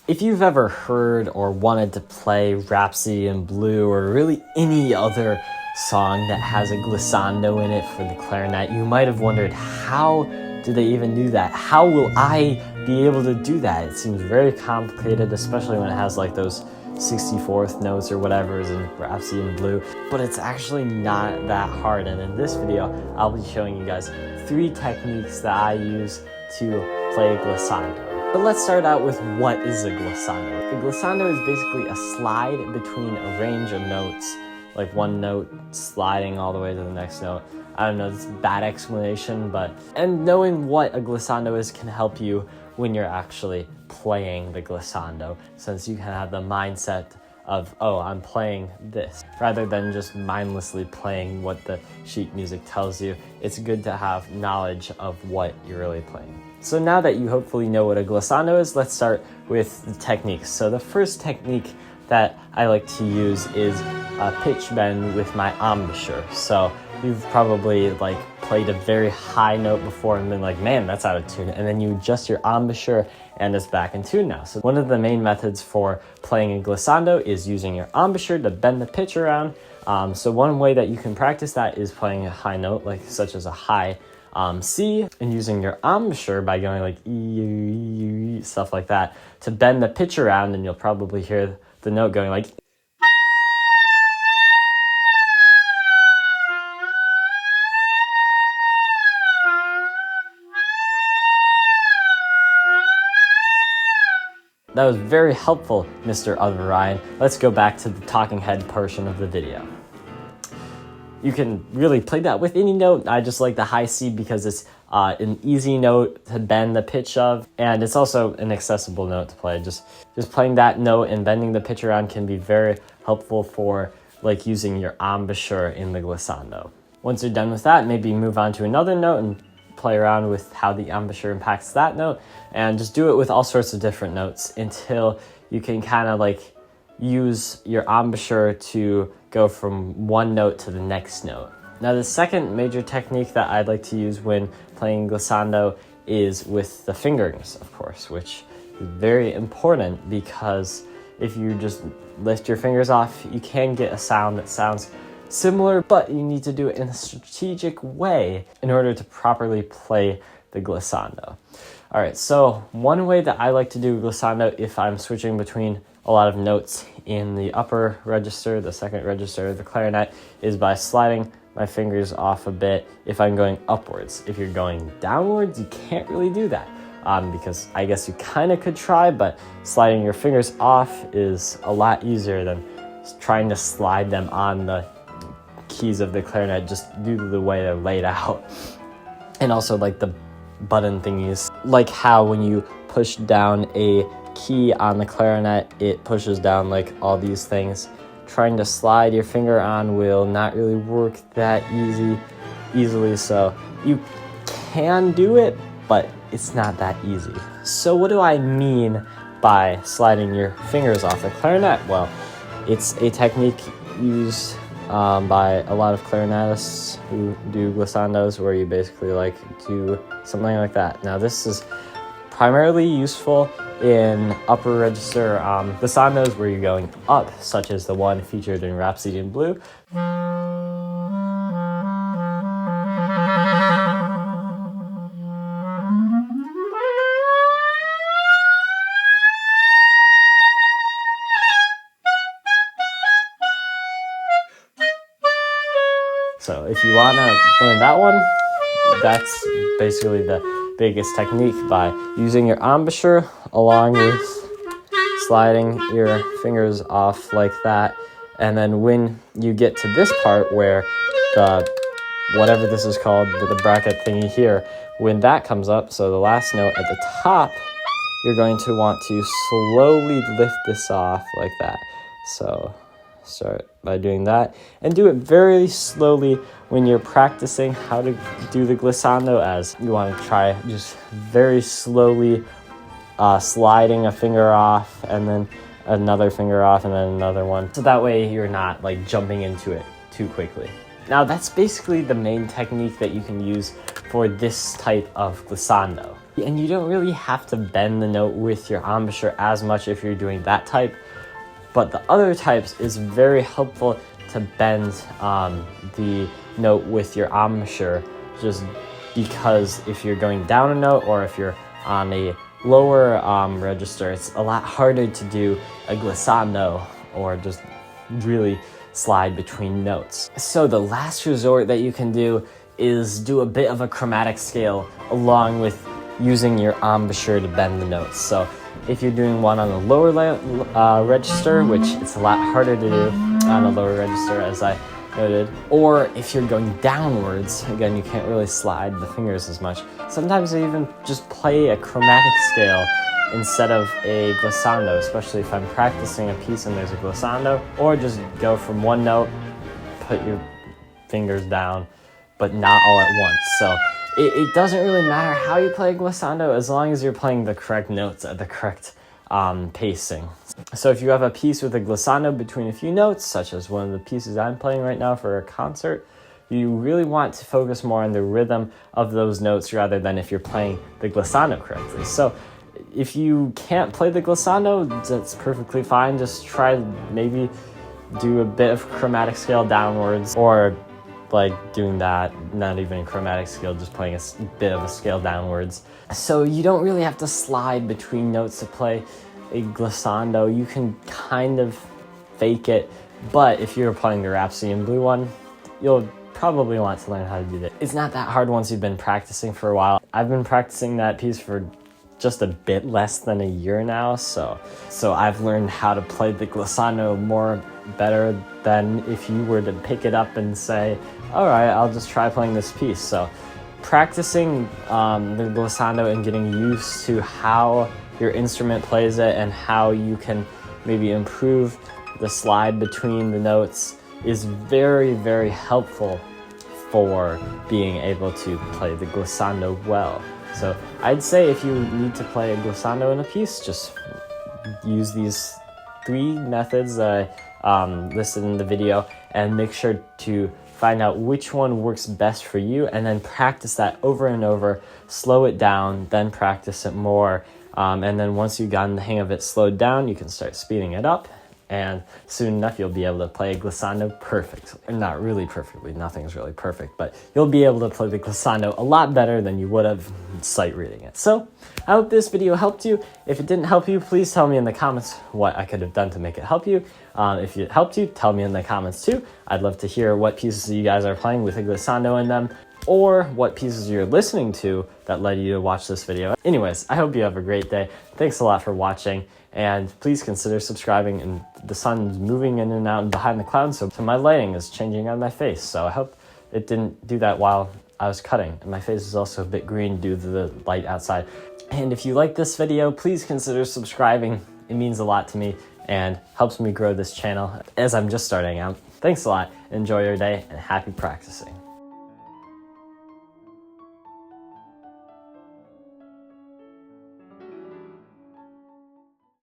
If you've ever heard or wanted to play Rhapsody in Blue or really any other song that has a glissando in it for the clarinet, you might have wondered, how do they even do that? How will I be able to do that? It seems very complicated, especially when it has like those 64th notes or whatever is in Rhapsody in Blue, but it's actually not that hard. And in this video, I'll be showing you guys 3 techniques that I use to play a glissando. But let's start out with what is a glissando. The glissando is basically a slide between a range of notes, like one note sliding all the way to the next note. I don't know, it's a bad explanation, and knowing what a glissando is can help you when you're actually playing the glissando, since you can have the mindset of, oh, I'm playing this, rather than just mindlessly playing what the sheet music tells you. It's good to have knowledge of what you're really playing. So now that you hopefully know what a glissando is, let's start with the techniques. So the first technique that I like to use is a pitch bend with my embouchure. So you've probably played a very high note before and been like, man, that's out of tune. And then you adjust your embouchure and it's back in tune now. So one of the main methods for playing a glissando is using your embouchure to bend the pitch around. So one way that you can practice that is playing a high note, such as a high C, and using your embouchure by going like E, stuff like that to bend the pitch around, and you'll probably hear the note going like. That was very helpful, Mr. Other Ryan. Let's go back to the talking head portion of the video. You can really play that with any note. I just like the high C because it's an easy note to bend the pitch of, and it's also an accessible note to play. Just playing that note and bending the pitch around can be very helpful for using your embouchure in the glissando. Once you're done with that, maybe move on to another note and play around with how the embouchure impacts that note, and just do it with all sorts of different notes until you can kind of use your embouchure to go from one note to the next note. Now, the second major technique that I'd like to use when playing glissando is with the fingerings, of course, which is very important because if you just lift your fingers off, you can get a sound that sounds similar, but you need to do it in a strategic way in order to properly play the glissando. All right, so one way that I like to do glissando if I'm switching between a lot of notes in the upper register, the second register of the clarinet, is by sliding my fingers off a bit if I'm going upwards. If you're going downwards, you can't really do that because I guess you kind of could try, but sliding your fingers off is a lot easier than trying to slide them on the keys of the clarinet just due to the way they're laid out. And also the button thingies, like how when you push down a key on the clarinet, it pushes down all these things. Trying to slide your finger on will not really work that easily, so you can do it, but it's not that easy. So what do I mean by sliding your fingers off the clarinet? Well, it's a technique used by a lot of clarinetists who do glissandos, where you basically do something like that. Now, this is primarily useful in upper register glissandos where you're going up, such as the one featured in Rhapsody in Blue. So if you want to learn that one, that's basically the biggest technique, by using your embouchure along with sliding your fingers off like that. And then when you get to this part where the whatever this is called, the bracket thingy here, when that comes up, so the last note at the top, you're going to want to slowly lift this off like that. So start by doing that, and do it very slowly when you're practicing how to do the glissando, as you want to try just very slowly sliding a finger off and then another finger off and then another one, so that way you're not jumping into it too quickly. Now, that's basically the main technique that you can use for this type of glissando. And you don't really have to bend the note with your embouchure as much if you're doing that type, but the other types is very helpful to bend the note with your embouchure, just because if you're going down a note or if you're on a lower register, it's a lot harder to do a glissando or just really slide between notes. So the last resort that you can do is do a bit of a chromatic scale along with using your embouchure to bend the notes. So if you're doing one on a lower register, which it's a lot harder to do on a lower register as I noted, or if you're going downwards, again, you can't really slide the fingers as much. Sometimes I even just play a chromatic scale instead of a glissando, especially if I'm practicing a piece and there's a glissando, or just go from one note, put your fingers down, but not all at once. So it doesn't really matter how you play a glissando as long as you're playing the correct notes at the correct pacing. So if you have a piece with a glissando between a few notes, such as one of the pieces I'm playing right now for a concert, you really want to focus more on the rhythm of those notes rather than if you're playing the glissando correctly. So if you can't play the glissando, that's perfectly fine. Just try maybe do a bit of chromatic scale downwards, or like doing that, not even a chromatic scale, just playing a bit of a scale downwards. So you don't really have to slide between notes to play a glissando. You can kind of fake it, but if you're playing the Rhapsody in Blue one, you'll probably want to learn how to do that. It's not that hard once you've been practicing for a while. I've been practicing that piece for just a bit less than a year now, so I've learned how to play the glissando more better than if you were to pick it up and say, all right, I'll just try playing this piece. So practicing the glissando and getting used to how your instrument plays it and how you can maybe improve the slide between the notes is very, very helpful for being able to play the glissando well. So I'd say if you need to play a glissando in a piece, just use these 3 methods that I listed in the video and make sure to find out which one works best for you and then practice that over and over, slow it down, then practice it more. And then once you've gotten the hang of it slowed down, you can start speeding it up. And soon enough, you'll be able to play a glissando perfectly. Not really perfectly, nothing's really perfect, but you'll be able to play the glissando a lot better than you would have sight reading it. So I hope this video helped you. If it didn't help you, please tell me in the comments what I could have done to make it help you. If it helped you, tell me in the comments too. I'd love to hear what pieces you guys are playing with a glissando in them, or what pieces you're listening to that led you to watch this video. Anyways, I hope you have a great day. Thanks a lot for watching, and please consider subscribing. And the sun's moving in and out and behind the clouds, so my lighting is changing on my face. So I hope it didn't do that while I was cutting. And my face is also a bit green due to the light outside. And if you like this video, please consider subscribing. It means a lot to me and helps me grow this channel as I'm just starting out. Thanks a lot. Enjoy your day and happy practicing.